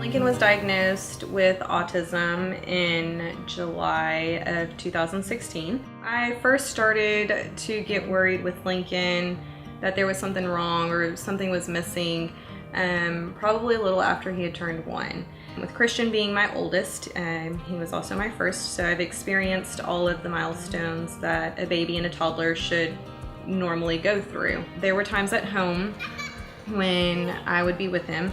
Lincoln was diagnosed with autism in July of 2016. I first started to get worried with Lincoln that there was something wrong or something was missing probably a little after he had turned 1. With Christian being my oldest, he was also my first, so I've experienced all of the milestones that a baby and a toddler should normally go through. There were times at home when I would be with him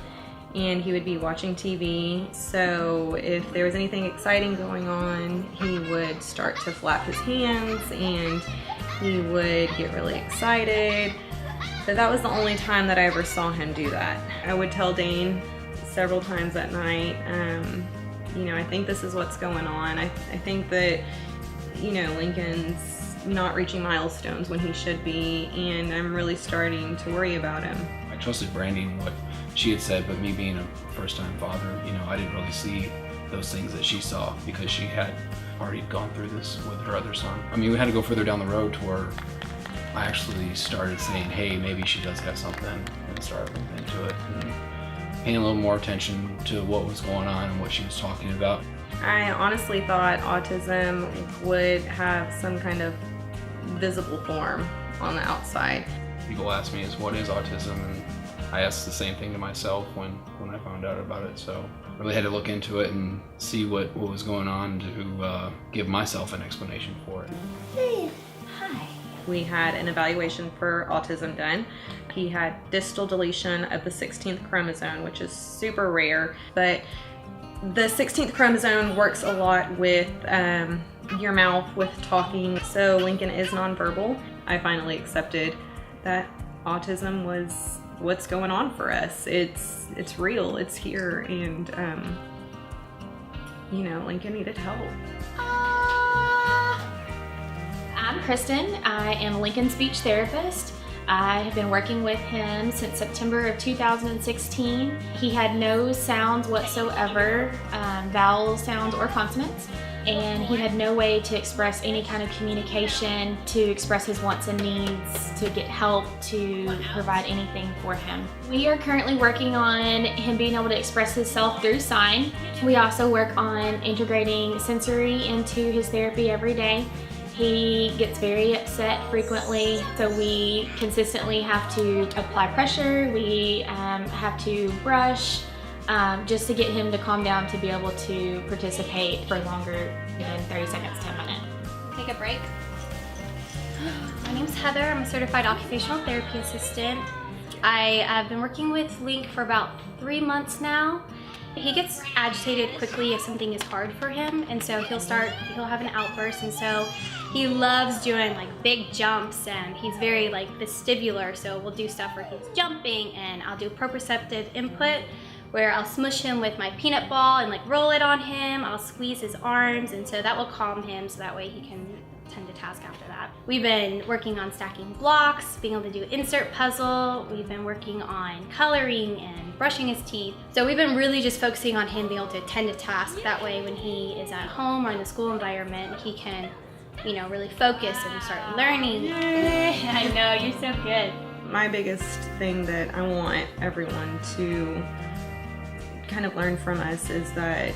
and he would be watching TV, so if there was anything exciting going on, he would start to flap his hands and he would get really excited. But that was the only time that I ever saw him do that. I would tell Dane several times at night, I think this is what's going on. I think that, Lincoln's not reaching milestones when he should be, and I'm really starting to worry about him. I trusted Brandy and what she had said, but me being a first-time father, I didn't really see those things that she saw because she had already gone through this with her other son. We had to go further down the road to where I actually started saying, hey, maybe she does have something, and started looking into it and paying a little more attention to what was going on and what she was talking about. I honestly thought autism would have some kind of visible form on the outside. People ask me, what is autism? And I asked the same thing to myself when I found out about it. So I really had to look into it and see what was going on to give myself an explanation for it. Hey, hi. We had an evaluation for autism done. He had distal deletion of the 16th chromosome, which is super rare, but the 16th chromosome works a lot with your mouth, with talking, so Lincoln is nonverbal. I finally accepted that autism was what's going on for us. It's real, it's here, and Lincoln needed help. I'm Kristen. I am a Lincoln speech therapist. I have been working with him since September of 2016. He had no sounds whatsoever, vowel sounds or consonants, and he had no way to express any kind of communication, to express his wants and needs, to get help, to provide anything for him. We are currently working on him being able to express himself through sign. We also work on integrating sensory into his therapy every day. He gets very upset frequently, so we consistently have to apply pressure. We have to brush just to get him to calm down to be able to participate for longer than 30 seconds to a minute. Take a break. My name's Heather. I'm a certified occupational therapy assistant. I've been working with Link for about 3 months now. He gets agitated quickly if something is hard for him, and so he'll have an outburst, and so he loves doing like big jumps, and he's very like vestibular, so we'll do stuff where he's jumping, and I'll do proprioceptive input where I'll smush him with my peanut ball and like roll it on him. I'll squeeze his arms, and so that will calm him, so that way he can tend to task after that. We've been working on stacking blocks, being able to do insert puzzle. We've been working on coloring and brushing his teeth. So we've been really just focusing on him being able to attend to tasks. That way when he is at home or in the school environment, he can, really focus and start learning. I know, you're so good. My biggest thing that I want everyone to kind of learn from us is that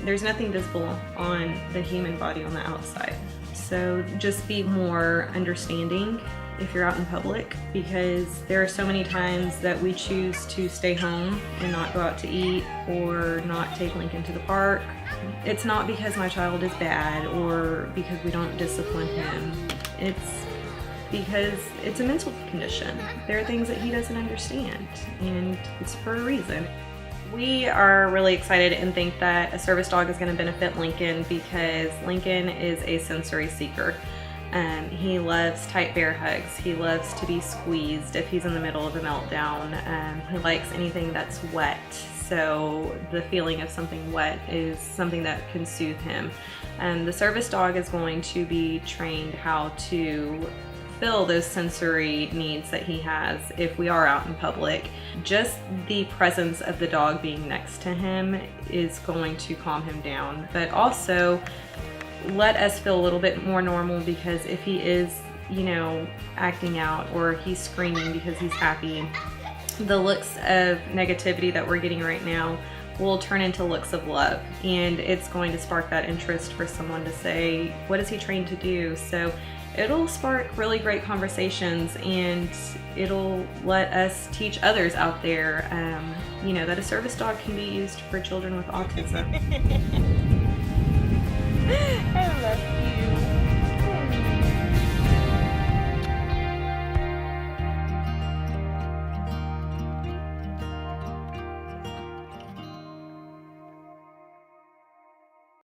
there's nothing visible on the human body on the outside. So just be more understanding if you're out in public, because there are so many times that we choose to stay home and not go out to eat or not take Lincoln to the park. It's not because my child is bad or because we don't discipline him. It's because it's a mental condition. There are things that he doesn't understand, and it's for a reason. We are really excited and think that a service dog is going to benefit Lincoln because Lincoln is a sensory seeker. He loves tight bear hugs. He loves to be squeezed if he's in the middle of a meltdown. He likes anything that's wet, so the feeling of something wet is something that can soothe him. The service dog is going to be trained how to fill those sensory needs that he has if we are out in public. Just the presence of the dog being next to him is going to calm him down, but also let us feel a little bit more normal, because if he is, acting out or he's screaming because he's happy, the looks of negativity that we're getting right now will turn into looks of love, and it's going to spark that interest for someone to say, what is he trained to do? So it'll spark really great conversations, and it'll let us teach others out there, that a service dog can be used for children with autism. I love you.